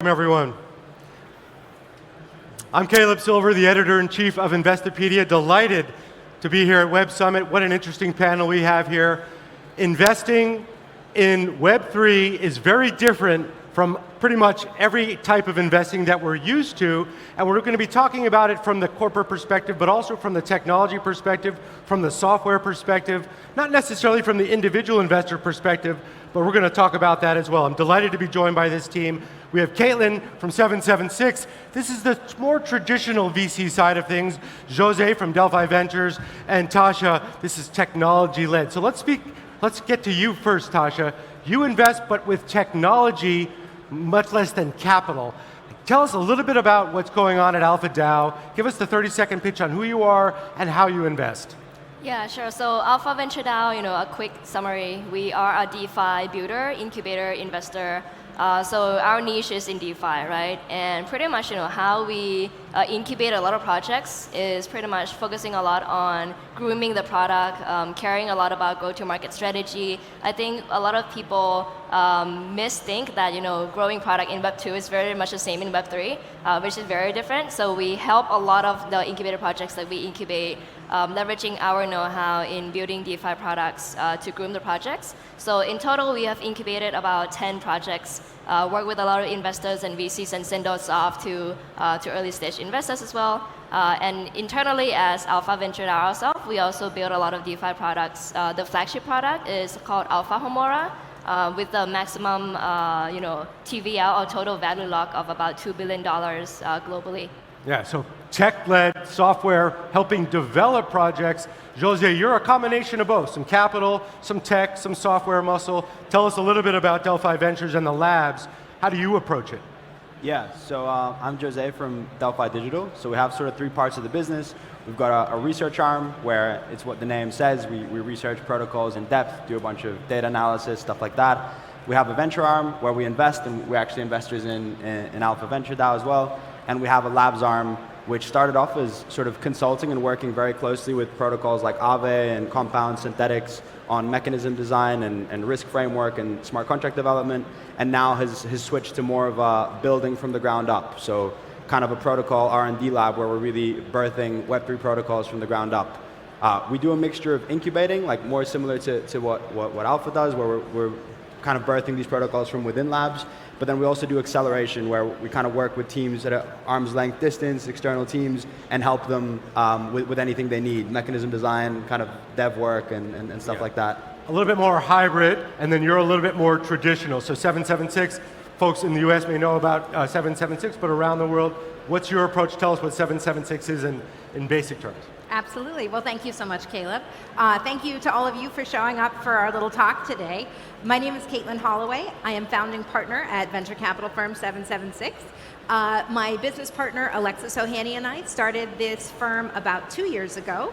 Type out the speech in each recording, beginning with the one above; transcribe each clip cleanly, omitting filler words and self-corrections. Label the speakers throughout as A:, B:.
A: Everyone. I'm Caleb Silver, the editor-in-chief of Investopedia. Delighted to be here at Web Summit. What an interesting panel we have here. Investing in Web3 is very different from pretty much every type of investing that we're used to, and we're going to be talking about it from the corporate perspective, but also from the technology perspective, from the software perspective, not necessarily from the individual investor perspective, but we're going to talk about that as well. I'm delighted to be joined by this team. We have Caitlin from 776. This is the more traditional VC side of things. Jose from Delphi Ventures, and Tasha, this is technology-led. So let's get to you first, Tasha. You invest, but with technology, much less than capital. Tell us a little bit about what's going on at Alpha DAO. Give us the 30-second pitch on who you are and how you invest.
B: Yeah, sure. So Alpha Venture DAO, a quick summary. We are a DeFi builder, incubator, investor. So our niche is in DeFi, right? And pretty much, how we incubate a lot of projects is pretty much focusing a lot on grooming the product, caring a lot about go-to-market strategy. I think a lot of people misthink that, growing product in Web2 is very much the same in Web3, which is very different. So we help a lot of the incubator projects that we incubate, leveraging our know-how in building DeFi products to groom the projects. So in total, we have incubated about 10 projects, work with a lot of investors and VCs, and send those off to early stage investors as well. And internally, as Alpha Venture ourselves, we also build a lot of DeFi products. The flagship product is called Alpha Homora, with the maximum TVL, or total value lock, of about $2 billion globally.
A: Yeah, so tech-led software helping develop projects. Jose, you're a combination of both, some capital, some tech, some software muscle. Tell us a little bit about Delphi Ventures and the labs. How do you approach it?
C: Yeah, so I'm Jose from Delphi Digital. So we have sort of three parts of the business. We've got a research arm where it's what the name says. We research protocols in depth, do a bunch of data analysis, stuff like that. We have a venture arm where we invest, and we're actually investors in Alpha Venture DAO as well. And we have a labs arm, which started off as sort of consulting and working very closely with protocols like Aave and Compound Synthetics on mechanism design and risk framework and smart contract development, and now has switched to more of a building from the ground up. So kind of a protocol R&D lab where we're really birthing Web3 protocols from the ground up. We do a mixture of incubating, like more similar to what Alpha does, where we're kind of birthing these protocols from within labs. But then we also do acceleration, where we kind of work with teams at an arm's length distance, external teams, and help them with anything they need, mechanism design, kind of dev work, and stuff like that.
A: A little bit more hybrid, and then you're a little bit more traditional. So 776, folks in the US may know about 776, but around the world, what's your approach? Tell us what 776 is in basic terms.
D: Absolutely. Well, thank you so much, Caleb. Thank you to all of you for showing up for our little talk today. My name is Caitlin Holloway. I am founding partner at venture capital firm 776. My business partner, Alexis Ohani, and I started this firm about 2 years ago.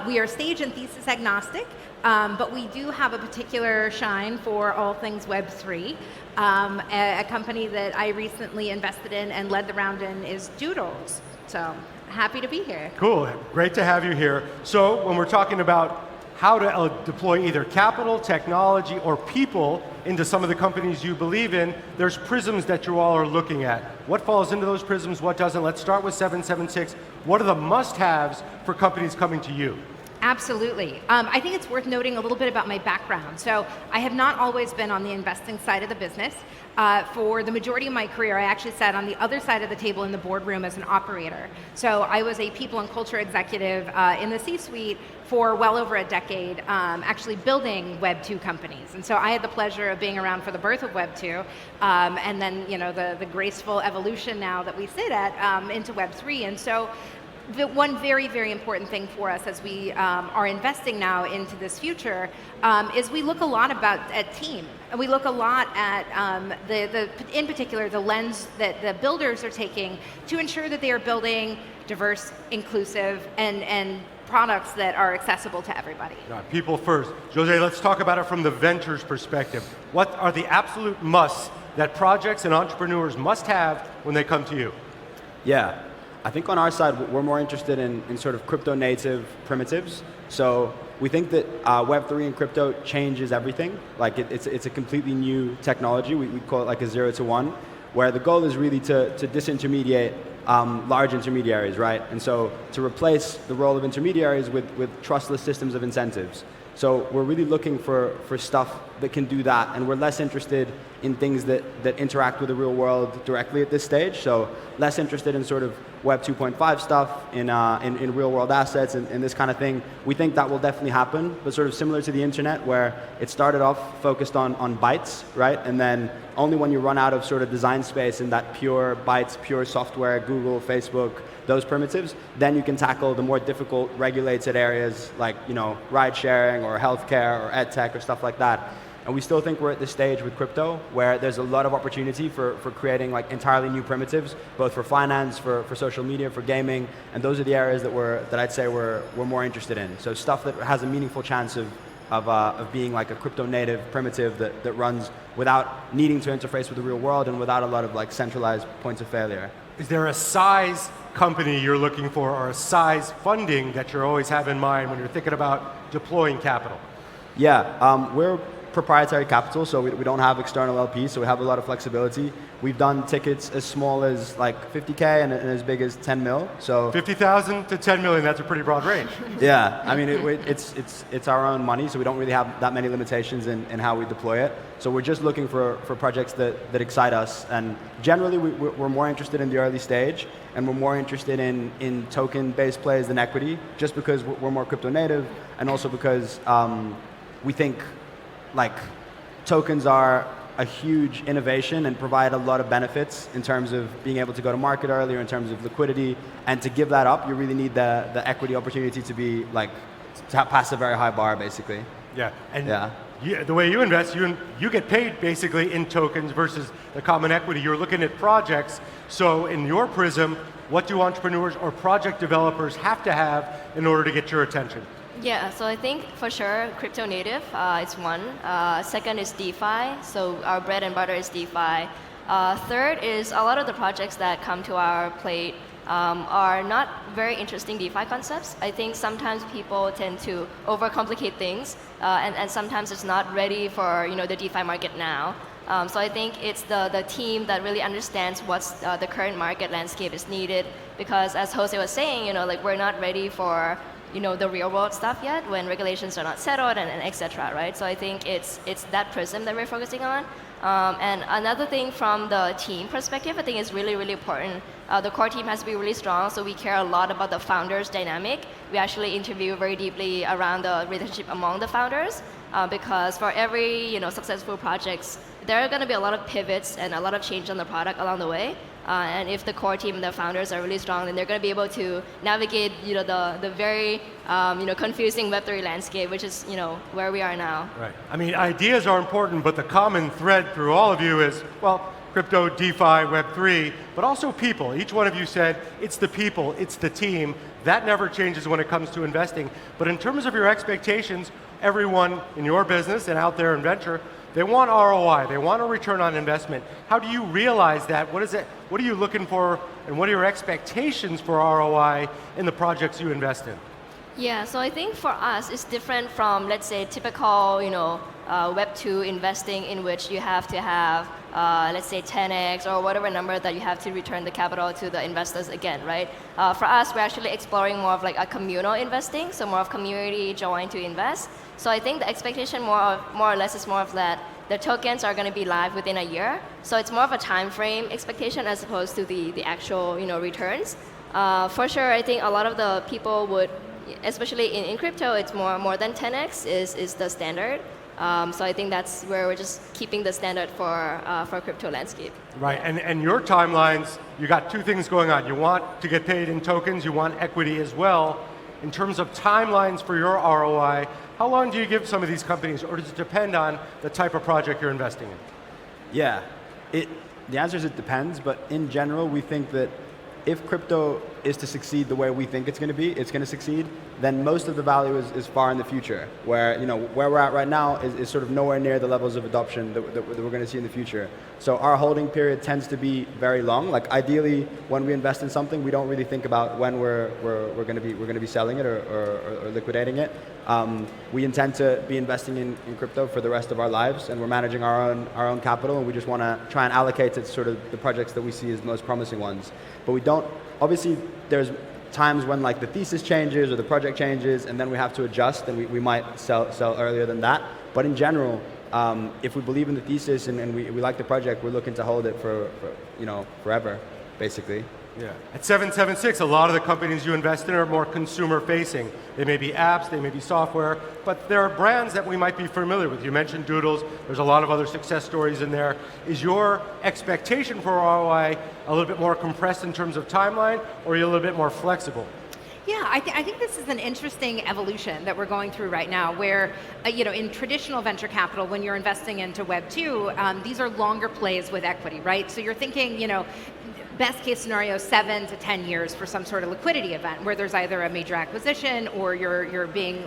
D: We are stage and thesis agnostic, but we do have a particular shine for all things Web3. A company that I recently invested in and led the round in is Doodles. So happy to be here.
A: Cool, great to have you here. So when we're talking about how to deploy either capital, technology, or people into some of the companies you believe in, there's prisms that you all are looking at. What falls into those prisms, what doesn't? Let's start with 776. What are the must-haves for companies coming to you?
D: Absolutely. I think it's worth noting a little bit about my background. So I have not always been on the investing side of the business. For the majority of my career, I actually sat on the other side of the table in the boardroom as an operator. So I was a people and culture executive in the C-suite for well over a decade, actually building Web2 companies. And so I had the pleasure of being around for the birth of Web2, and then the graceful evolution now that we sit at into Web3. And so the one very, very important thing for us as we are investing now into this future is we look a lot at team. And we look a lot at, in particular, the lens that the builders are taking to ensure that they are building diverse, inclusive, and products that are accessible to everybody.
A: People first. Jose, let's talk about it from the ventures perspective. What are the absolute musts that projects and entrepreneurs must have when they come to you?
C: Yeah. I think on our side, we're more interested in sort of crypto native primitives. So we think that Web3 and crypto changes everything. Like it's a completely new technology. We call it like a 0 to 1, where the goal is really to disintermediate large intermediaries, right? And so to replace the role of intermediaries with trustless systems of incentives. So we're really looking for stuff that can do that, and we're less interested in things that interact with the real world directly at this stage. So less interested in sort of Web 2.5 stuff, in real world assets and this kind of thing. We think that will definitely happen, but sort of similar to the internet, where it started off focused on bytes, right? And then only when you run out of sort of design space in that pure bytes, pure software, Google, Facebook, those primitives, then you can tackle the more difficult regulated areas like, you know, ride sharing or healthcare or ed tech or stuff like that. And we still think we're at this stage with crypto where there's a lot of opportunity for creating like entirely new primitives, both for finance, for social media, for gaming, and those are the areas that I'd say we're more interested in. So stuff that has a meaningful chance of being like a crypto native primitive that runs without needing to interface with the real world and without a lot of like centralized points of failure.
A: Is there a size company you're looking for or a size funding that you always have in mind when you're thinking about deploying capital?
C: Yeah, we're proprietary capital, so we don't have external LPs, so we have a lot of flexibility. We've done tickets as small as like 50K and as big as 10 mil. So
A: 50,000 to 10 million, that's a pretty broad range.
C: Yeah, I mean, it's our own money, so we don't really have that many limitations in how we deploy it. So we're just looking for projects that excite us, and generally we're more interested in the early stage, and we're more interested in token-based plays than equity, just because we're more crypto native, and also because we think like tokens are a huge innovation and provide a lot of benefits in terms of being able to go to market earlier, in terms of liquidity, and to give that up, you really need the equity opportunity to be like, to pass a very high bar, basically.
A: Yeah, and the way you invest, you get paid basically in tokens versus the common equity. You're looking at projects, so in your prism, what do entrepreneurs or project developers have to have in order to get your attention?
B: Yeah, so I think for sure crypto native is one. Second is DeFi, so our bread and butter is DeFi. Third is a lot of the projects that come to our plate are not very interesting DeFi concepts. I think sometimes people tend to overcomplicate things, and sometimes it's not ready for the DeFi market now. So I think it's the team that really understands what's the current market landscape is needed. Because as Jose was saying, like we're not ready for the real world stuff yet when regulations are not settled and et cetera, right? So I think it's that prism that we're focusing on. And another thing from the team perspective, I think is really, really important. The core team has to be really strong, so we care a lot about the founders dynamic. We actually interview very deeply around the relationship among the founders, because for every successful projects, there are going to be a lot of pivots and a lot of change on the product along the way. And if the core team and the founders are really strong, then they're going to be able to navigate the very confusing Web3 landscape, which is where we are now.
A: Right. I mean, ideas are important, but the common thread through all of you is, well, crypto, DeFi, Web3, but also people. Each one of you said it's the people, it's the team. That never changes when it comes to investing. But in terms of your expectations, everyone in your business and out there in venture, they want ROI, they want a return on investment. How do you realize that? What is it? What are you looking for, and what are your expectations for ROI in the projects you invest in?
B: Yeah, so I think for us, it's different from, let's say, typical, Web 2 investing in which you have to have, let's say, 10x or whatever number that you have to return the capital to the investors again, right? For us, we're actually exploring more of like a communal investing, so more of community join to invest. So I think the expectation more or less is more of that the tokens are going to be live within a year. So it's more of a time frame expectation as opposed to the actual returns. For sure, I think a lot of the people would, especially in crypto, it's more than 10x is the standard. So I think that's where we're just keeping the standard for crypto landscape.
A: Right, and your timelines, you got two things going on. You want to get paid in tokens, you want equity as well. In terms of timelines for your ROI, how long do you give some of these companies, or does it depend on the type of project you're investing in?
C: Yeah, the answer is it depends, but in general, we think that if crypto is to succeed the way we think it's going to be, it's going to succeed, then most of the value is far in the future. Where where we're at right now is sort of nowhere near the levels of adoption that we're going to see in the future. So our holding period tends to be very long. Like ideally, when we invest in something, we don't really think about when we're going to be selling it or liquidating it. We intend to be investing in crypto for the rest of our lives, and we're managing our own capital, and we just want to try and allocate it to sort of the projects that we see as the most promising ones. But we don't, obviously there's times when like the thesis changes or the project changes, and then we have to adjust, and we might sell earlier than that. But in general, if we believe in the thesis and we like the project, we're looking to hold it for forever, basically.
A: Yeah. At 776, a lot of the companies you invest in are more consumer facing. They may be apps, they may be software, but there are brands that we might be familiar with. You mentioned Doodles, there's a lot of other success stories in there. Is your expectation for ROI a little bit more compressed in terms of timeline, or are you a little bit more flexible?
D: Yeah, I think this is an interesting evolution that we're going through right now, where in traditional venture capital, when you're investing into Web 2, these are longer plays with equity, right? So you're thinking, best case scenario, 7 to 10 years for some sort of liquidity event where there's either a major acquisition or you're being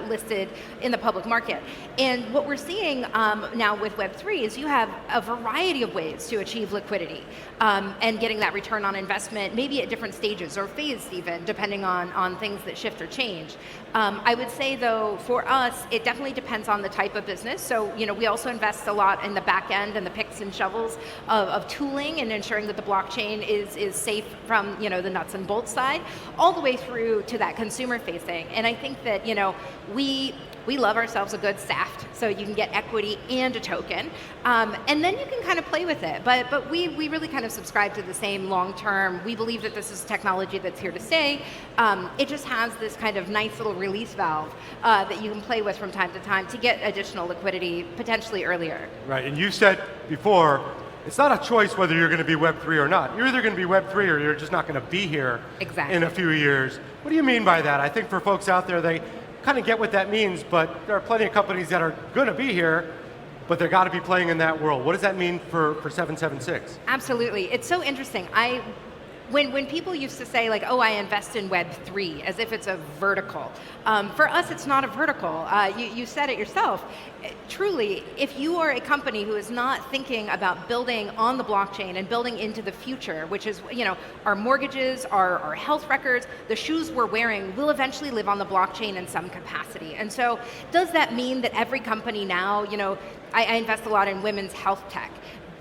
D: listed in the public market. And what we're seeing now with Web3 is you have a variety of ways to achieve liquidity and getting that return on investment, maybe at different stages or phased even, depending on things that shift or change. I would say though, for us, it definitely depends on the type of business. So, we also invest a lot in the back end and the picks and shovels of tooling and ensuring that the blockchain is safe from the nuts and bolts side, all the way through to that consumer facing. And I think that we love ourselves a good SAFT, so you can get equity and a token, and then you can kind of play with it. But we really kind of subscribe to the same long term. We believe that this is technology that's here to stay. It just has this kind of nice little release valve that you can play with from time to time to get additional liquidity potentially earlier.
A: Right, and you said before, it's not a choice whether you're going to be Web3 or not. You're either going to be Web3 or you're just not going to be here in a few years. What do you mean by that? I think for folks out there, they kind of get what that means, but there are plenty of companies that are going to be here, but they've got to be playing in that world. What does that mean for 776?
D: Absolutely. It's so interesting. When people used to say like, oh, I invest in Web3 as if it's a vertical. For us, it's not a vertical. You said it yourself. Truly, if you are a company who is not thinking about building on the blockchain and building into the future, which is, our mortgages, our health records, the shoes we're wearing will eventually live on the blockchain in some capacity. And so does that mean that every company now, I invest a lot in women's health tech.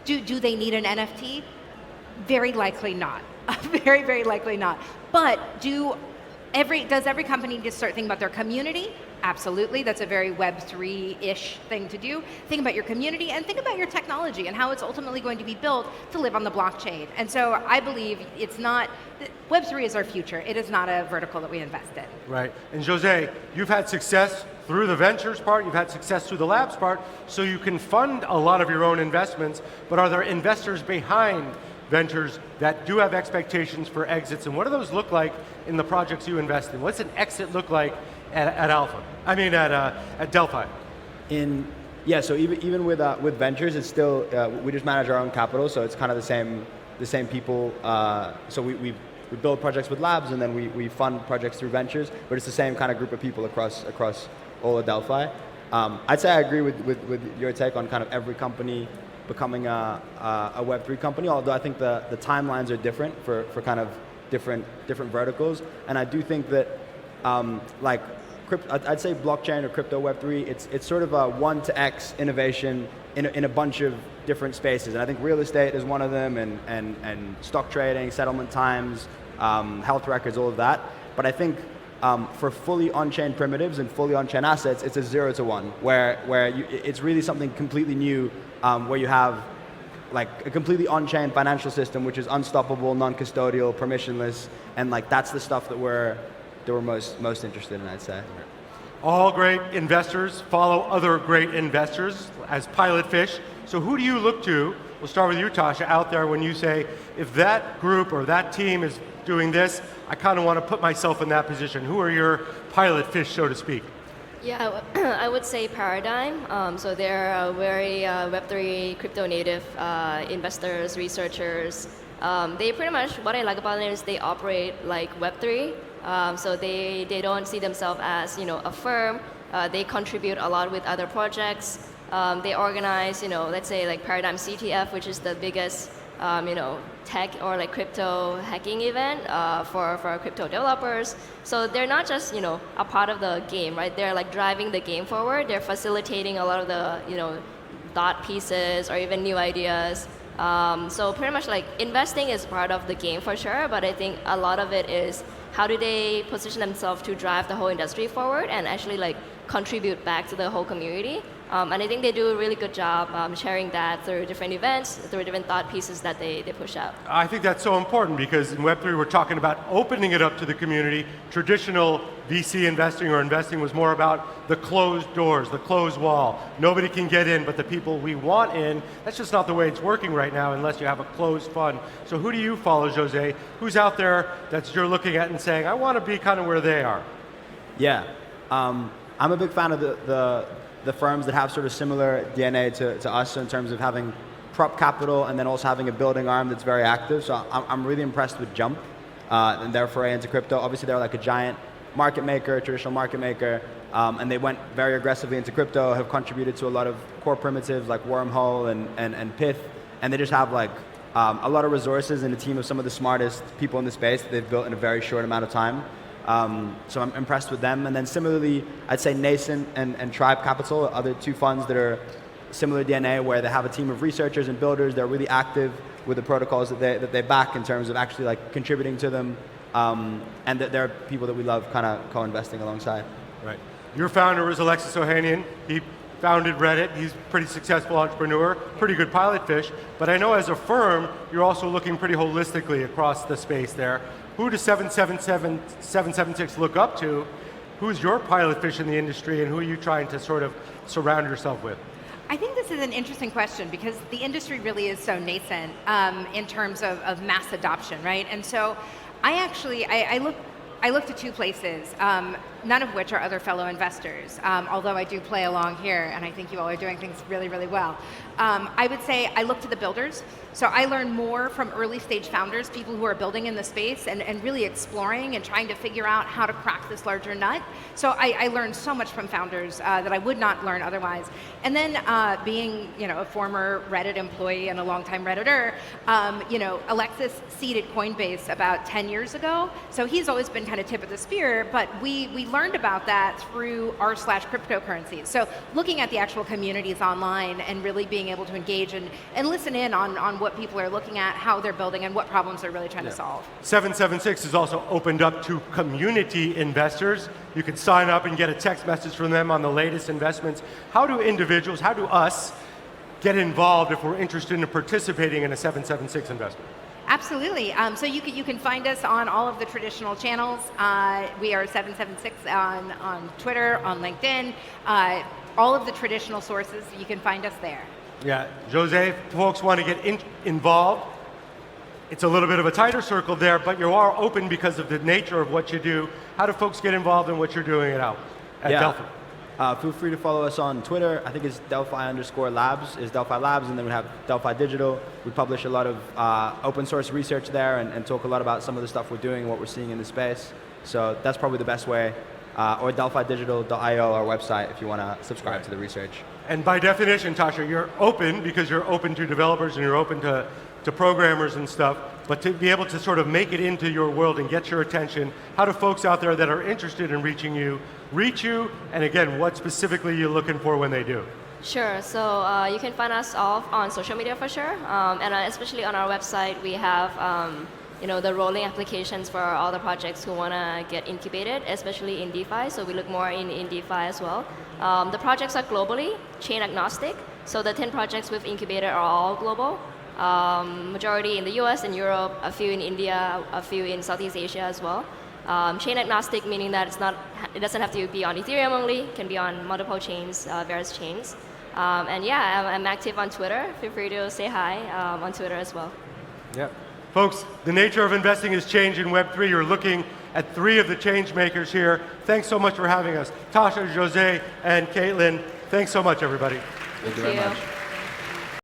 D: Do they need an NFT? Very likely not. Very, very likely not. But does every company just start thinking about their community? Absolutely. That's a very Web3-ish thing to do. Think about your community and think about your technology and how it's ultimately going to be built to live on the blockchain. And so I believe Web3 is our future. It is not a vertical that we invest in.
A: Right. And Jose, you've had success through the ventures part, you've had success through the labs part, so you can fund a lot of your own investments, but are there investors behind ventures that do have expectations for exits, and what do those look like in the projects you invest in? What's an exit look like at Delphi?
C: So even with ventures, it's still we just manage our own capital, so it's kind of the same people. So we build projects with labs, and then we fund projects through ventures, but it's the same kind of group of people across all of Delphi. I'd say I agree with your take on kind of every company becoming a Web3 company, although I think the timelines are different for kind of different verticals. And I do think that I'd say blockchain or crypto Web3, it's sort of a 1 to X innovation in a bunch of different spaces. And I think real estate is one of them, and stock trading, settlement times, health records, all of that. But I think for fully on-chain primitives and fully on-chain assets, it's a 0 to 1, where it's really something completely new, where you have like a completely on-chain financial system, which is unstoppable, non-custodial, permissionless, and like that's the stuff that we're most interested in, I'd say.
A: All great investors follow other great investors as pilot fish. So who do you look to? We'll start with you, Tasha, out there when you say, if that group or that team is doing this, I kind of want to put myself in that position. Who are your pilot fish, so to speak?
B: Yeah, I would say Paradigm. So they're very Web3 crypto native investors, researchers, They pretty much, what I like about them is they operate like Web3. So they don't see themselves as a firm. They contribute a lot with other projects. They organize, let's say like Paradigm CTF, which is the biggest tech or like crypto hacking event for crypto developers. So they're not just a part of the game, right? They're like driving the game forward. They're facilitating a lot of the thought pieces or even new ideas. So pretty much like investing is part of the game for sure, but I think a lot of it is how do they position themselves to drive the whole industry forward and actually like contribute back to the whole community. And I think they do a really good job sharing that through different events, through different thought pieces that they push out.
A: I think that's so important because in Web3 we're talking about opening it up to the community. Traditional VC investing or investing was more about the closed doors, the closed wall. Nobody can get in but the people we want in. That's just not the way it's working right now unless you have a closed fund. So who do you follow, Jose? Who's out there that you're looking at and saying, I want to be kind of where they are?
C: Yeah, I'm a big fan of the firms that have sort of similar DNA to us in terms of having prop capital and then also having a building arm that's very active. So I'm really impressed with Jump and their foray into crypto. Obviously, they're like a giant market maker, traditional market maker, and they went very aggressively into crypto, have contributed to a lot of core primitives like Wormhole and Pith, and they just have like a lot of resources and a team of some of the smartest people in the space that they've built in a very short amount of time. So I'm impressed with them. And then similarly, I'd say Nascent and Tribe Capital, other two funds that are similar DNA, where they have a team of researchers and builders. They're really active with the protocols that they back in terms of actually like contributing to them. And that they're people that we love kind of co-investing alongside.
A: Right. Your founder was Alexis Ohanian. He founded Reddit. He's a pretty successful entrepreneur, pretty good pilot fish. But I know as a firm, you're also looking pretty holistically across the space there. Who does 776 look up to? Who's your pilot fish in the industry and who are you trying to sort of surround yourself with?
D: I think this is an interesting question because the industry really is so nascent in terms of mass adoption, right? And so I looked at two places, none of which are other fellow investors, although I do play along here and I think you all are doing things really, really well. I would say I look to the builders. So I learn more from early stage founders, people who are building in the space and really exploring and trying to figure out how to crack this larger nut. So I learned so much from founders that I would not learn otherwise. And then being a former Reddit employee and a longtime Redditor, Alexis seeded Coinbase about 10 years ago. So he's always been kind of tip of the spear, but we learned about that through r/cryptocurrencies. So looking at the actual communities online and really being able to engage and listen in on what people are looking at, how they're building, and what problems they're really trying to solve.
A: 776 is also opened up to community investors. You can sign up and get a text message from them on the latest investments. How do individuals, how do us get involved if we're interested in participating in a 776 investment?
D: Absolutely. So you can find us on all of the traditional channels. We are 776 on Twitter, on LinkedIn, all of the traditional sources. You can find us there.
A: Yeah, Jose, if folks want to get involved, it's a little bit of a tighter circle there, but you are open because of the nature of what you do. How do folks get involved in what you're doing at Delphi?
C: Feel free to follow us on Twitter. I think it's Delphi_labs is Delphi Labs, and then we have Delphi Digital. We publish a lot of open source research there and talk a lot about some of the stuff we're doing and what we're seeing in the space. So that's probably the best way. Or delphidigital.io, our website, if you want to subscribe to the research.
A: And by definition, Tasha, you're open because you're open to developers and you're open to programmers and stuff, but to be able to sort of make it into your world and get your attention, how do folks out there that are interested in reach you, and again, what specifically you're looking for when they do?
B: Sure, so you can find us all on social media for sure, and especially on our website, we have the rolling applications for all the projects who want to get incubated, especially in DeFi, so we look more in DeFi as well. The projects are globally, chain agnostic, so the 10 projects we've incubated are all global. Majority in the US and Europe, a few in India, a few in Southeast Asia as well. Chain agnostic meaning that it doesn't have to be on Ethereum only, it can be on multiple chains, various chains. And yeah, I'm active on Twitter. Feel free to say hi on Twitter as well.
A: Yeah. Folks, the nature of investing has changed in Web3. You're looking at 3 of the change makers here. Thanks so much for having us. Tasha, Jose, and Caitlin, thanks so much, everybody.
C: Thank you very much.